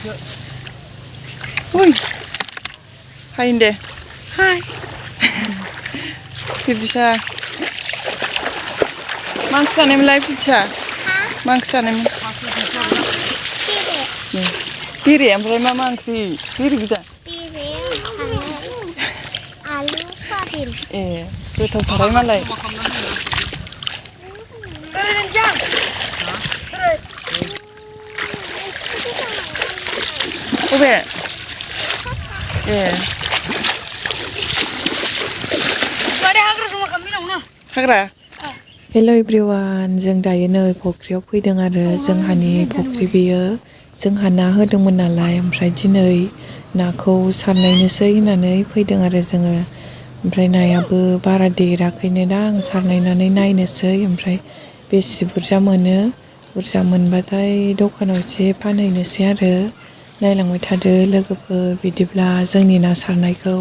Ui. Hai deh. Hai. Pizza. Mangsa nem lai pizza. Mangsa nem. Piri, oमफ्राय मा ओंख्रि? Piri bisa. Piri, alu, soyabean. गोथावथाराय मालाय. Obe. Hagra. Hello everyone, जों दायो नै फख्रियाव फैदों आरो जोंहानि फख्रि बेयो जोंहा ना होदोंमोन नालाय ओमफ्राय दिनै नाखौ सारनायनोसै होननानै फैदों आरो जोङो ओमफ्राय नायाबो बारा देराखैनो दा आं सारनायनानै नायनोसै ओमफ्राय बेसे बुरजा मोनो बुरजा मोनबाथाय दखानाव एसे फानहैनोसै आरो नायलांबाय थादो लोगोफोर बिदिब्ला जोंनि ना सारनायखौ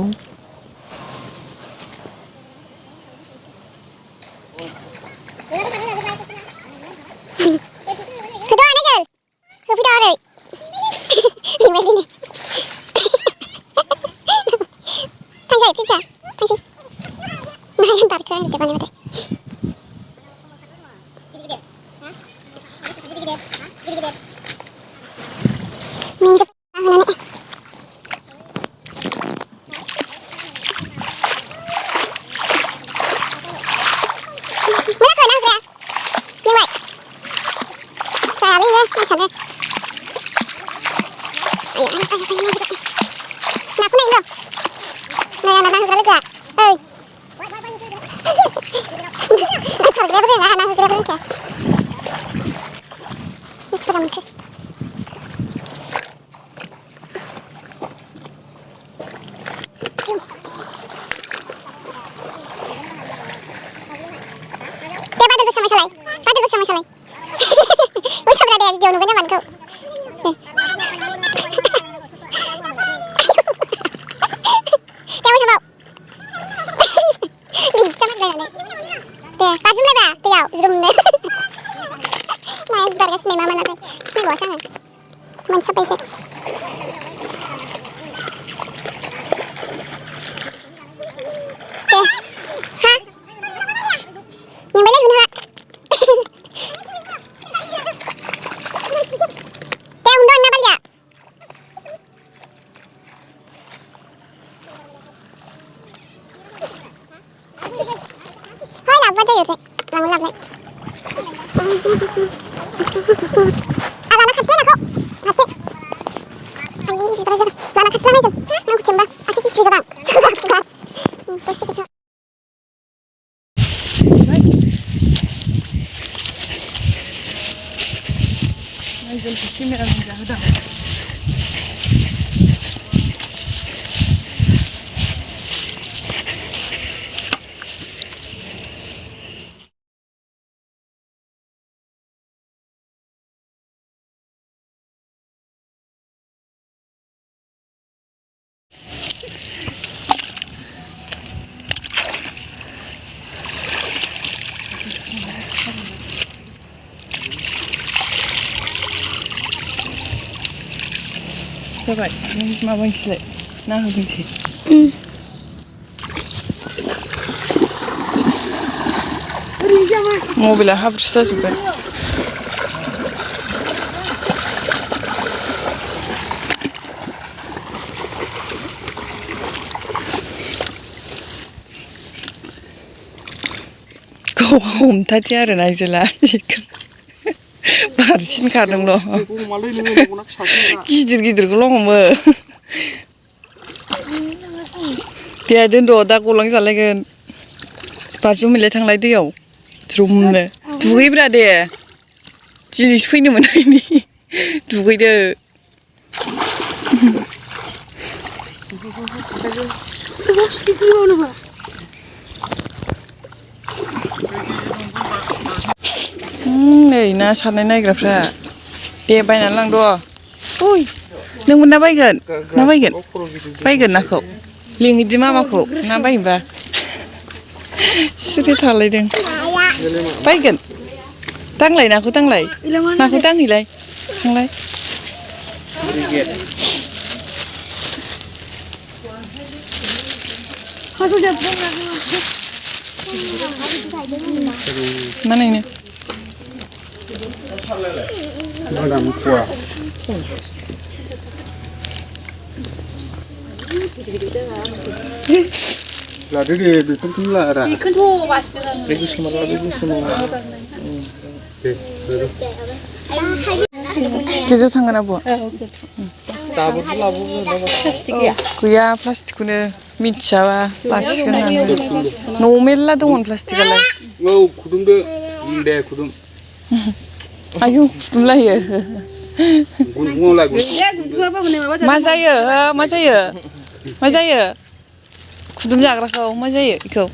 Coba, ini mau bangkit, nah bangkit. Mobilnya habis saja. Kau tadi ada naiklah. Barsin kadang loh. Gidir-gidirखौल' हमो. Dia dondo दा गलां जालायगोन. बाज्रुमहैलाय थांलाय दैयाव. ज्रुमनो. दुगैब्रा दे. दिनैसो फैनो मोननायनि. दुगैदो. नै ना सारनाय नायग्राफ्रा दे बायनानै लांद' उइ नोंबो ना बायगोन बायगोन नाखौ लिंहैदो मामाखौ ना बायनोबा सिरि थालायदों बायगोन दांलाय नाखौ दांलाय नाखौ दांहैलाय थांलाय Mana ini? Lari di tempat lara. Ikan tuh pasti kan. Lagi semua. Kita tangan apa? Tabu plastik ya. Kuya plastik kuna mitsawa plastik kuna. Nomel lah dong plastik lah. Oh, kudung deh, kudung. Ayo, kudung lah ya. Kudung lagi. Masa ya. Kudung jaga kau, masa ya, kau.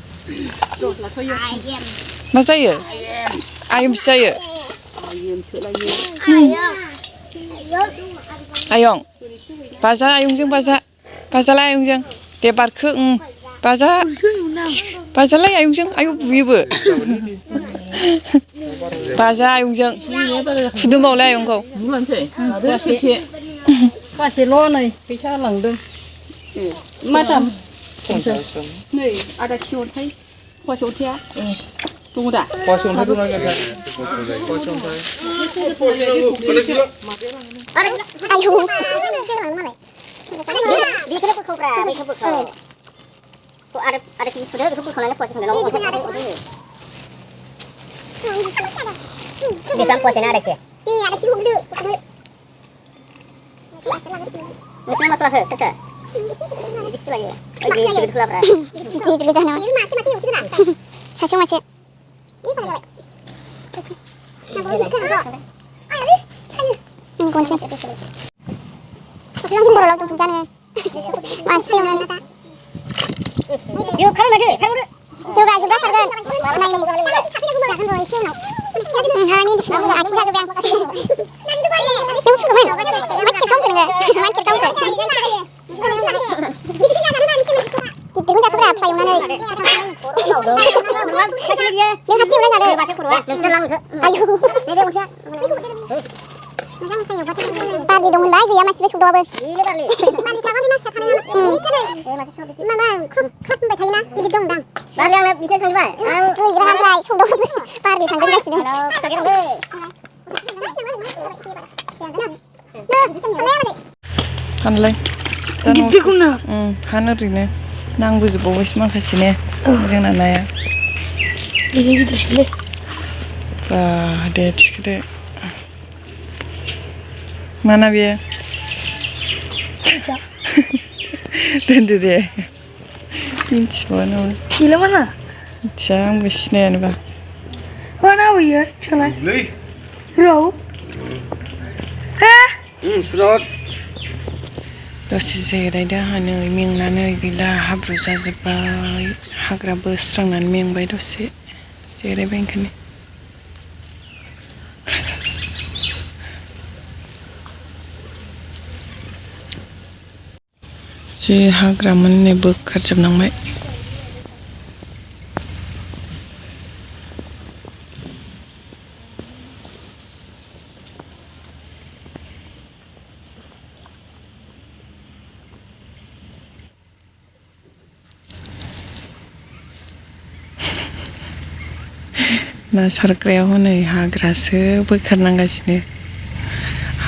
Masa ya. Ayam saya. Ayong. Baca ayong jeng baca. Baca lah ayong jeng. Debar ke baca. Baca lah ayong jeng. Ayo buibu. Baca ayong jeng. Sudah mau lah ayong kau. Kasih lo nih, bisa langdeng. Macam. Nih, ada kion hai. Kuasa utia. Tunggu dah. Kosong satu lagi kan? Kosong saya. Ayo. Di kena pukul berapa? Di pukul. Kok ada sini sudah pukul kalau nak puasa sudah lama. Di kampus sana ada ke? Iya, ada sini dulu. Mesti nama kelas ke? Itu lagi. Lagi di kelas berapa? Cici dulu sana. Masih yang sudah. Saya masih. Ini pada baik. Ini kunci. Bilang baru lalu tuh jangan. Masih mana? Yuk, kalau lagi, kalau coba juga sarkan. Nah ini. Nah ini di sini ada juga yang. Itu sudah mana? Macam kamu kan? Macam kamu kan? Kita pun tak berapa yang mana? Yang hasil mana ada? Ayo. Tadi dong baik ya masih besok dua ber. Tadi kawan ni nak sekarang yang. Mama, kau pun bertanya ini dong dong. Tadi yang bisa sampai. Gerah lagi sudah. Tadi tanggung dah sudah. Hanlay. Gitu kuna. Hanerine. Nanggu sebuah wisma kasihnya. Jangan naya. Ini gitu sih. Wah, dia cekde. Mana dia? Cak. Tentu dia. Inci mana? Gila mana? Jangan bisnya ni bah. Mana ya? Salah. Lih. Rau. Sudah. Dose zerai dah hana ming nana gila habru zazibai hagra berserang nan ming bai dose zerai bengkani. Je hagra mana bekar jam nang bai. ना सारग्रायाव हनै हाग्रासो बोखारनांगासिनो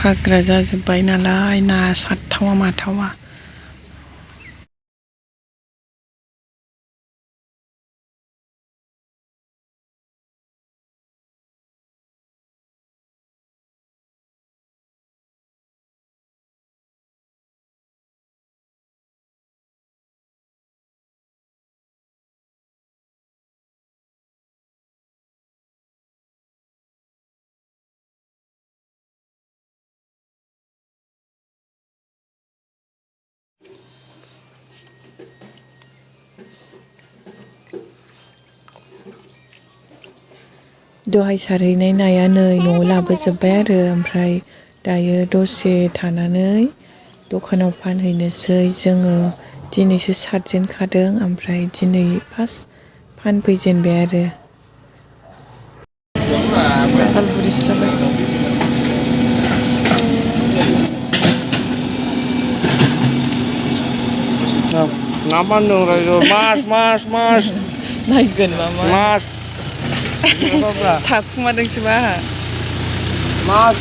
हाग्रा जाजोब्बाय नालाय ना सारथावा माथावा दहाय सारहैनाय नाया नै न'आव लाबोजोब्बाय आरो ओमफ्राय दायो दसे थानानै दखानाव फानहैनोसै जोङो दिनैसो सारजेनखादों ओमफ्राय दिनै फार्स्ट फानफैजेनबाय आरो खाफाल बुरिसो जाबाय Ngaman dong rayo. Mas. नायगोन मामा Mas. Apa? थाखुमादोंसोबा Mas.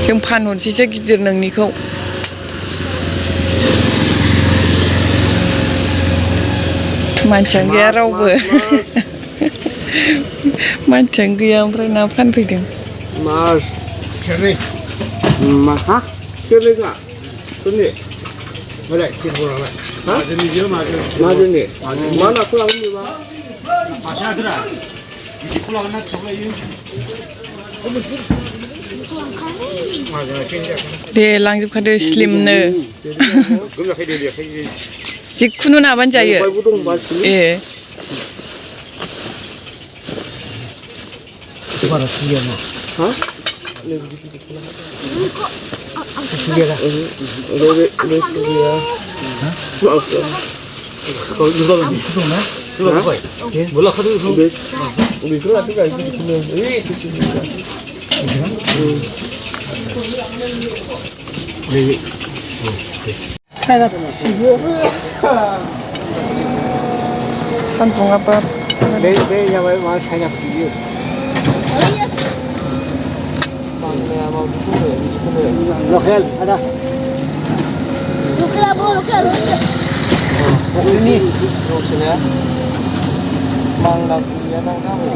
जों फानहरसैसो गिदिर नोंनिखौ मानसियानो गैया रावबो मानसियानो गैया ओमफ्राय ना फानफैदों Mas. Kere. Mas. Hah? Kere nggak? Sini. Boleh, kita bola lah. Hah? Majeni dia majeni. Mana pulang ini bang? Masih ada lah. Di pulang nak sampai ini. दे लांजोबखादो स्लिमनो जिखुनु नाबानो जायो ए Kantong apa? Be yang mau saya pergi. Lokal ada. Lokal. Ini, sini ya. Mang dak dia nang kamu.